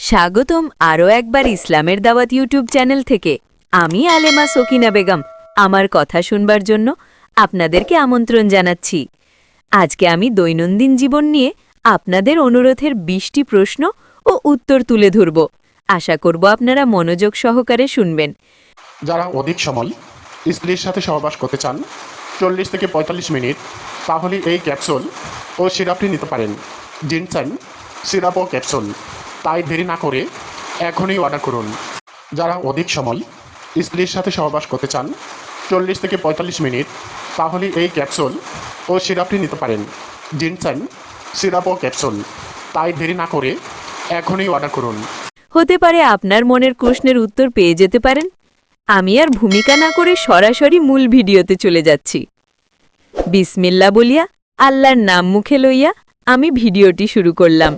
স্বাগতম আরও একবার ইসলামের দাওয়াত ইউটিউব চ্যানেল থেকে। আমি আলেমা সকিনা বেগম। আমার কথা শুনবার জন্য আপনাদেরকে আমন্ত্রণ জানাচ্ছি। আজকে আমি দৈনন্দিন জীবন নিয়ে আপনাদের অনুরোধের ২০টি প্রশ্ন ও উত্তর তুলে ধরব। আশা করব আপনারা মনোযোগ সহকারে শুনবেন। যারা অধিক সময় স্ত্রীর সাথে সহবাস করতে চান ৪০ থেকে ৪৫ মিনিট, তাহলে এই ক্যাপসুল ও সিরাপটি নিতে পারেন। জিনসান সিরাপ ও ক্যাপসুল, তাই দেরি না করে এখনই অর্ডার করুন। যারা অধিক সময় স্ত্রীর সাথে সহবাস করতে চান ৪০ থেকে ৪৫ মিনিট, তাহলে এই ক্যাপসুল ও সিরাপটি নিতে পারেন। জিনসান সিরাপ ও ক্যাপসুল, তাই দেরি না করে এখনই অর্ডার করুন। হতে পারে আপনার মনের প্রশ্নের উত্তর পেয়ে যেতে পারেন। আমি আর ভূমিকা না করে সরাসরি মূল ভিডিওতে চলে যাচ্ছি। বিসমিল্লা বলিয়া আল্লাহর নাম মুখে লইয়া আমি ভিডিওটি শুরু করলাম।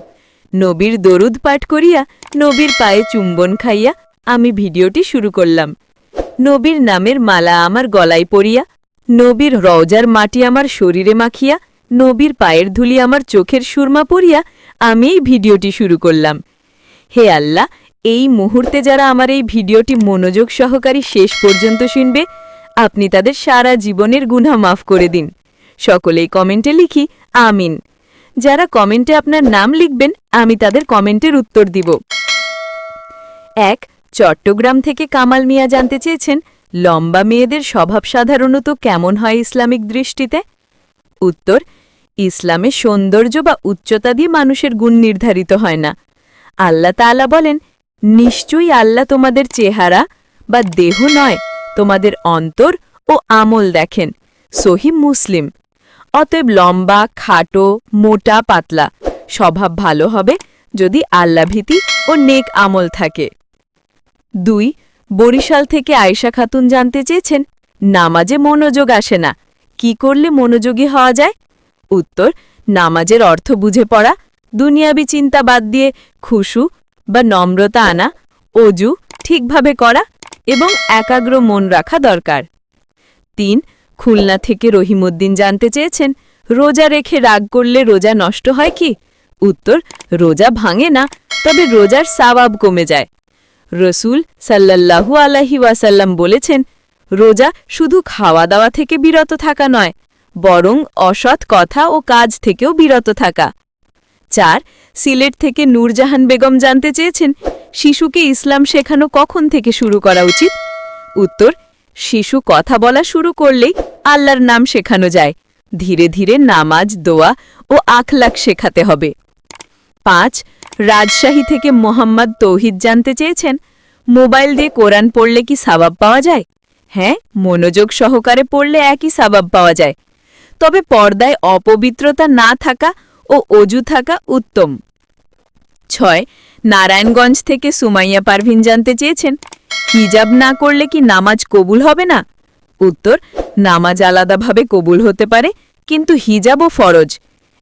নবীর দরুদ পাঠ করিয়া নবীর পায়ে চুম্বন খাইয়া আমি ভিডিওটি শুরু করলাম। নবীর নামের মালা আমার গলায় পরিয়া, নবীর রওজার মাটি আমার শরীরে মাখিয়া, নবীর পায়ের ধুলি আমার চোখের সুরমা পরিয়া আমি এই ভিডিওটি শুরু করলাম। হে আল্লাহ, এই মুহূর্তে যারা আমার এই ভিডিওটি মনোযোগ সহকারী শেষ পর্যন্ত শুনবে, আপনি তাদের সারা জীবনের গুনাহ মাফ করে দিন। সকলেই কমেন্টে লিখি আমিন। যারা কমেন্টে আপনার নাম লিখবেন, আমি তাদের কমেন্টের উত্তর দিব। ১. চট্টগ্রাম থেকে কামাল মিয়া জানতে চেয়েছেন, লম্বা মেয়েদের স্বভাব সাধারণত কেমন হয় ইসলামিক দৃষ্টিতে? উত্তর: ইসলামে সৌন্দর্য বা উচ্চতা দিয়ে মানুষের গুণ নির্ধারিত হয় না। আল্লাহ তাআলা বলেন, নিশ্চয়ই আল্লাহ তোমাদের চেহারা বা দেহ নয়, তোমাদের অন্তর ও আমল দেখেন। সহিহ মুসলিম। অতএব লম্বা, খাটো, মোটা, পাতলা স্বভাব ভালো হবে যদি আল্লাভীতি ও নেক আমল থাকে। ২. বরিশাল থেকে আয়েশা খাতুন জানতে চেয়েছেন, নামাজে মনোযোগ আসে না, কি করলে মনোযোগী হওয়া যায়? উত্তর: নামাজের অর্থ বুঝে পড়া, দুনিয়াবি চিন্তা বাদ দিয়ে খুশু বা নম্রতা আনা, অজু ঠিকভাবে করা এবং একাগ্র মন রাখা দরকার। ৩. খুলনা থেকে রহিমউদ্দিন জানতে চেয়েছেন, রোজা রেখে রাগ করলে রোজা নষ্ট হয় কি? উত্তর: রোজা ভাঙে না, তবে রোজার সওয়াব কমে যায়। রসুল সাল্লাল্লাহু আলাইহি ওয়াসাল্লাম বলেছেন, রোজা শুধু খাওয়া দাওয়া থেকে বিরত থাকা নয়, বরং অসৎ কথা ও কাজ থেকেও বিরত থাকা। ৪. সিলেট থেকে নূরজাহান বেগম জানতে চেয়েছেন, শিশুকে ইসলাম শেখানো কখন থেকে শুরু করা উচিত? উত্তর: শিশু কথা বলা শুরু করলেই আল্লাহর নাম শেখানো যায়। ধীরে ধীরে নামাজ, দোয়া ও আখলাক শেখাতে হবে। ৫. রাজশাহী থেকে মোহাম্মদ তৌহিদ জানতে চেয়েছেন, মোবাইল দিয়ে কোরআন পড়লে কি সওয়াব পাওয়া যায়? হ্যাঁ, মনোযোগ সহকারে পড়লে একই সওয়াব পাওয়া যায়, তবে পর্দায় অপবিত্রতা না থাকা ও অজু থাকা উত্তম। ৬. নারায়ণগঞ্জ থেকে সুমাইয়া পারভিন জানতে চেয়েছেন, হিজাব না করলে কি নামাজ কবুল হবে না? উত্তর: নামাজ আলাদাভাবে কবুল হতে পারে, কিন্তু হিজাবও ফরজ।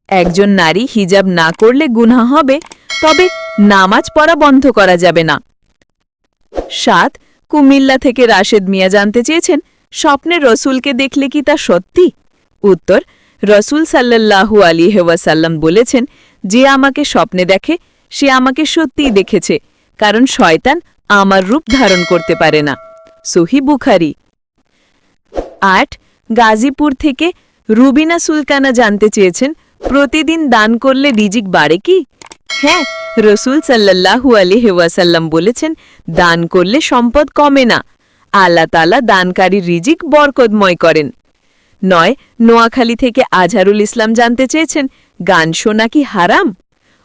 একজন নারী হিজাব না করলে গুনাহ হবে, তবে নামাজ পড়া বন্ধ করা যাবে না। ৭. কুমিল্লা থেকে রাশেদ মিয়া জানতে চেয়েছেন, স্বপ্নে রসুলকে দেখলে কি তা সত্যি? উত্তর: রসুল সাল্লাল্লাহু আলাইহি ওয়াসাল্লাম বলেছেন, যে আমাকে স্বপ্নে দেখে সে আমাকে সত্যিই দেখেছে, কারণ শয়তান আমার রূপ ধারণ করতে পারে না। সহিহ বুখারী। ৮. গাজীপুর থেকে রুবিনা সুলতানা জানতে চেয়েছেন, প্রতিদিন দান করলে রিজিক বাড়ে কি? হ্যাঁ, রসুল সাল্লাল্লাহু আলাইহি ওয়াসাল্লাম বলেছেন, দান করলে সম্পদ কমে না, আল্লাহ তাআলা দানকারীর রিজিক বরকতময় করেন। ৯. নোয়াখালী থেকে আজহারুল ইসলাম জানতে চেয়েছেন, গান শোনা কি হারাম?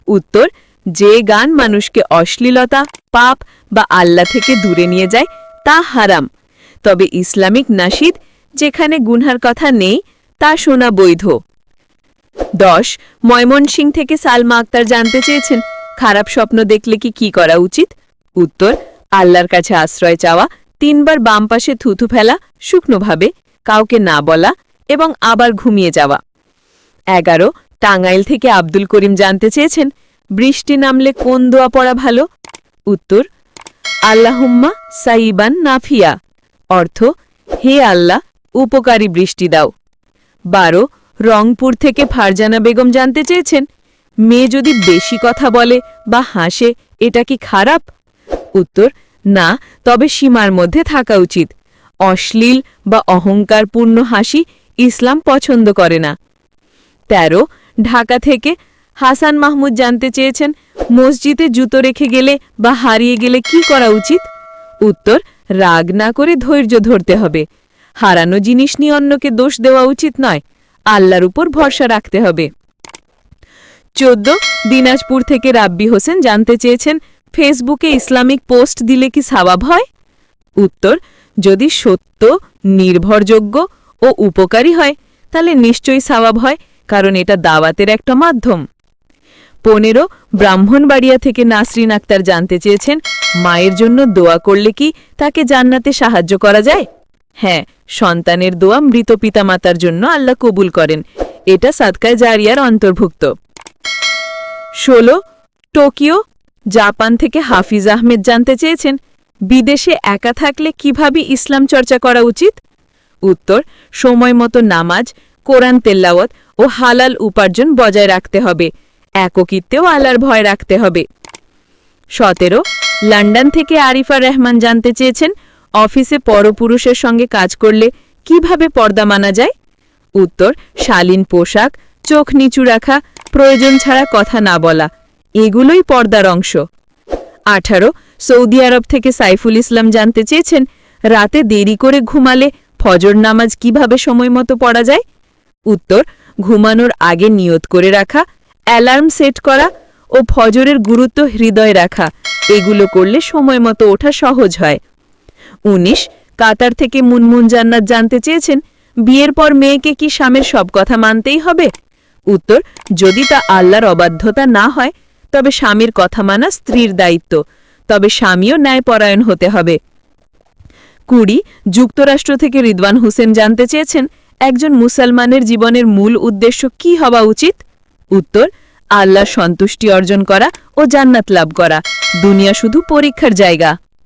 উত্তর: যে গান মানুষকে অশ্লীলতা, পাপ বা আল্লাহ থেকে দূরে নিয়ে যায় তা হারাম, তবে ইসলামিক নাশিদ যেখানে গুনহার কথা নেই তা শোনা বৈধ। ১০. ময়মনসিংহ থেকে সালমা আক্তার জানতে চেয়েছেন, খারাপ স্বপ্ন দেখলে কি করা উচিত? উত্তর: আল্লাহর কাছে আশ্রয় চাওয়া, ৩ বার বাম পাশে থুথু ফেলা শুকনোভাবে, কাউকে না বলা এবং আবার ঘুমিয়ে যাওয়া। ১১. টাঙ্গাইল থেকে আব্দুল করিম জানতে চেয়েছেন, বৃষ্টি নামলে কোন দোয়া পড়া ভালো? উত্তর: আল্লাহুম্মা সাইবান নাফিয়া, অর্থ: হে আল্লাহ, উপকারী বৃষ্টি দাও। ১২. রংপুর থেকে ফারজানা বেগম জানতে চেয়েছেন, মেয়ে যদি বেশি কথা বলে বা হাসে এটা কি খারাপ? উত্তর, না, তবে সীমার মধ্যে থাকা উচিত। অশ্লীল বা অহংকারপূর্ণ হাসি ইসলাম পছন্দ করে না। ১৩ ঢাকা থেকে হাসান মাহমুদ জানতে চেয়েছেন, মসজিদে জুতো রেখে গেলে বা হারিয়ে গেলে কি করা উচিত? উত্তর, রাগ না করে ধৈর্য ধরতে হবে। হারানো জিনিস নিয়ে অন্যকে দোষ দেওয়া উচিত নয়, আল্লাহর উপর ভরসা রাখতে হবে। ১৪ দিনাজপুর থেকে রাব্বি হোসেন জানতে চেয়েছেন, ফেসবুকে ইসলামিক পোস্ট দিলে কি সওয়াব হয়? উত্তর, যদি সত্য, নির্ভরযোগ্য ও উপকারী হয় তাহলে নিশ্চয়ই সওয়াব হয়, কারণ এটা দাওয়াতের একটা মাধ্যম। ১৫ ব্রাহ্মণবাড়িয়া থেকে নাসরিন আক্তার জানতে চেয়েছেন, মায়ের জন্য দোয়া করলে কি তাকে জান্নাতে সাহায্য করা যায়? হ্যাঁ, সন্তানের দোয়া মৃত পিতামাতার জন্য আল্লাহ কবুল করেন, এটা সাদকায়ে জারিয়ার অন্তর্ভুক্ত। ১৬ টোকিও জাপান থেকে হাফিজ আহমেদ জানতে চেয়েছেন, বিদেশে একা থাকলে কিভাবে ইসলাম চর্চা করা উচিত? উত্তর, সময় মতো নামাজ, কোরআন তেলাওয়াত ও হালাল উপার্জন বজায় রাখতে হবে। একাকিত্বেও আল্লাহর ভয় রাখতে হবে। ১৭ লন্ডন থেকে আরিফা রহমান জানতে চেয়েছেন, অফিসে পরপুরুষের সঙ্গে কাজ করলে কিভাবে পর্দা মানা যায়? উত্তর, শালীন পোশাক, চোখ নিচু রাখা, প্রয়োজন ছাড়া কথা না বলা, এগুলোই পর্দার অংশ। ১৮ সৌদি আরব থেকে সাইফুল ইসলাম জানতে চেয়েছেন, রাতে দেরি করে ঘুমালে ফজর নামাজ কিভাবে সময় মতো পড়া যায়? উত্তর, ঘুমানোর আগে নিয়ত করে রাখা, অ্যালার্ম সেট করা ও ফজরের গুরুত্ব হৃদয় রাখা, এগুলো করলে সময় মতো ওঠা সহজ হয়। ১৯ কাতার থেকে মুনমুন জান্নাত জানতে চেয়েছেন, বিয়ের পর মেয়েকে কি স্বামীর সব কথা মানতেই হবে? উত্তর, যদি তা আল্লাহর অবাধ্যতা না হয় তবে স্বামীর কথা মানা স্ত্রীর দায়িত্ব, তবে স্বামীও ন্যায়পরায়ণ হতে হবে। ২০ যুক্তরাষ্ট্র থেকে রিদওয়ান হোসেন জানতে চেয়েছেন, একজন মুসলমানের জীবনের মূল উদ্দেশ্য কি হওয়া উচিত? উত্তর, আল্লাহর সন্তুষ্টি অর্জন করা ও জান্নাত লাভ করা। দুনিয়া শুধু পরীক্ষার জায়গা।